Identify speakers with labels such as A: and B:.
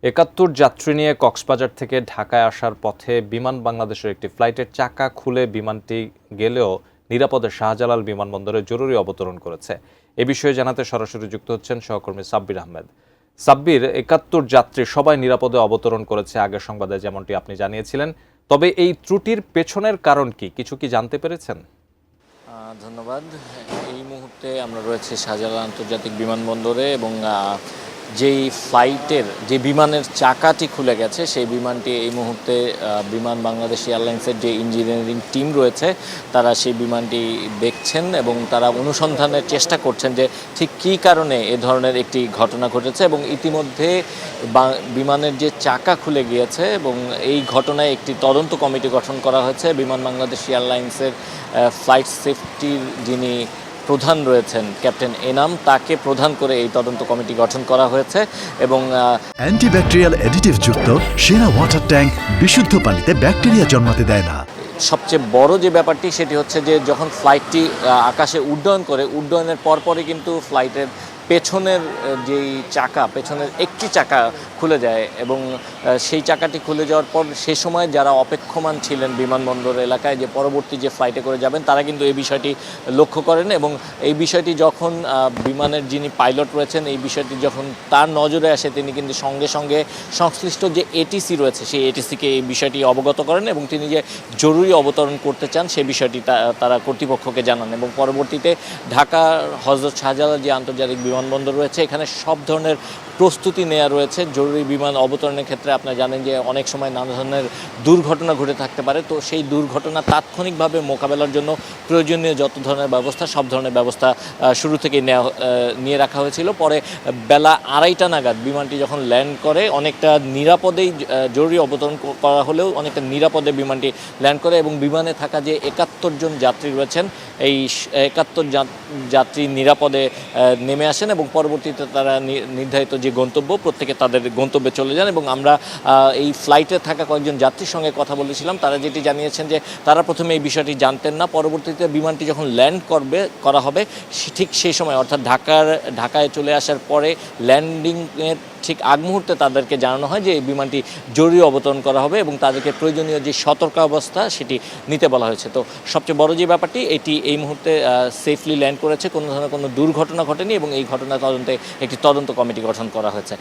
A: ৭১ যাত্রী নিয়ে কক্সবাজার থেকে ঢাকায় আসার পথে বিমান বাংলাদেশের একটি ফ্লাইটের চাকা খুলে বিমানটি গেলেও নিরাপদে শাহজালাল বিমানবন্দরে জরুরি অবতরণ করেছে। এ বিষয়ে জানাতে সরাসরি যুক্ত হচ্ছেন সহকর্মী সাব্বির আহমেদ। সাব্বির, ৭১ যাত্রী সবাই নিরাপদে অবতরণ করেছে আগের সংবাদে যেমনটি আপনি জানিয়েছিলেন, তবে এই ত্রুটির পেছনের কারণ কিছু কি জানতে পেরেছেন?
B: ধন্যবাদ। এই মুহূর্তে আমরা রয়েছে শাহজালাল আন্তর্জাতিক বিমানবন্দরে এবং যেই ফ্লাইটের যে বিমানের চাকাটি খুলে গেছে সেই বিমানটি এই মুহূর্তে বিমান বাংলাদেশ এয়ারলাইন্সের যে ইঞ্জিনিয়ারিং টিম রয়েছে তারা সেই বিমানটি দেখছেন এবং তারা অনুসন্ধানের চেষ্টা করছেন যে ঠিক কী কারণে এ ধরনের একটি ঘটনা ঘটেছে এবং ইতিমধ্যে বিমানের যে চাকা খুলে গিয়েছে এবং এই ঘটনায় একটি তদন্ত কমিটি গঠন করা হয়েছে। বিমান বাংলাদেশ এয়ারলাইন্সের ফ্লাইট সেফটির যিনি প্রধান রয়েছেন ক্যাপ্টেন এনাম, তাকে প্রধান করে এই তদন্ত কমিটি গঠন করা হয়েছে এবং
C: অ্যান্টিব্যাকটেরিয়াল অ্যাডিটিভ যুক্ত সেরা ওয়াটার ট্যাঙ্ক বিশুদ্ধ পানিতে ব্যাকটেরিয়া জন্মাতে দেয় না।
B: সবচেয়ে বড় যে ব্যাপারটি সেটি হচ্ছে যে যখন ফ্লাইটটি আকাশে উড্ডয়ন করে, উড্ডয়নের পরপরই কিন্তু ফ্লাইটের পেছনের যেই চাকা, পেছনের একটি চাকা খুলে যায় এবং সেই চাকাটি খুলে যাওয়ার পর সে সময় যারা অপেক্ষমান ছিলেন বিমানবন্দর এলাকায় যে পরবর্তী যে ফ্লাইটে করে যাবেন তারা কিন্তু এই বিষয়টি লক্ষ্য করেন এবং এই বিষয়টি যখন বিমানের যিনি পাইলট রয়েছেন এই বিষয়টি যখন তার নজরে আসে তিনি কিন্তু সঙ্গে সঙ্গে সংশ্লিষ্ট যে এটিসি রয়েছে সেই এটিসিকে এই বিষয়টি অবগত করেন এবং তিনি যে জরুরি অবতরণ করতে চান সেই বিষয়টি তারা কর্তৃপক্ষকে জানান এবং পরবর্তীতে ঢাকার হযরত শাহজালাল যে আন্তর্জাতিক বিমানবন্দর রয়েছে এখানে সব ধরনের প্রস্তুতি নেওয়া রয়েছে। জরুরি বিমান অবতরণের ক্ষেত্রে আপনারা জানেন যে অনেক সময় নানা ধরনের দুর্ঘটনা ঘটে থাকতে পারে, তো সেই দুর্ঘটনা তাৎক্ষণিকভাবে মোকাবেলার জন্য প্রয়োজনীয় যত ধরনের ব্যবস্থা সব ধরনের ব্যবস্থা শুরু থেকেই নিয়ে রাখা হয়েছিল। পরে বেলা ২:৩০ নাগাদ বিমানটি যখন ল্যান্ড করে অনেকটা নিরাপদেই জরুরি অবতরণ করা হলেও অনেকটা নিরাপদে বিমানটি ল্যান্ড করে এবং বিমানে থাকা যে ৭১ জন যাত্রী রয়েছেন এই ৭১ যাত্রী নিরাপদে নেমে আসেন এবং পরবর্তীতে তারা নির্ধারিত যে গন্তব্য প্রত্যেকে তাদের গন্তব্যে চলে যান এবং আমরা এই ফ্লাইটে থাকা কয়েকজন যাত্রীর সঙ্গে কথা বলেছিলাম। তারা যেটি জানিয়েছেন যে তারা প্রথমে এই বিষয়টি জানতেন না, পরবর্তীতে বিমানটি যখন ল্যান্ড করা হবে ঠিক সেই সময় অর্থাৎ ঢাকায় চলে আসার পরে ল্যান্ডিংয়ের ঠিক আগ মুহূর্তে তাদেরকে জানানো হয় যে এই বিমানটি জরুরি অবতরণ করা হবে এবং তাদেরকে প্রয়োজনীয় যে সতর্কাবস্থা সেটি নিতে বলা হয়েছে। তো সবচেয়ে বড় যে ব্যাপারটি এটি এই মুহূর্তে সেফলি ল্যান্ড করেছে, কোনো ধরনের কোনো দুর্ঘটনা ঘটেনি এবং এই ঘটনা তদন্তে একটি তদন্ত কমিটি গঠন করা হয়েছে।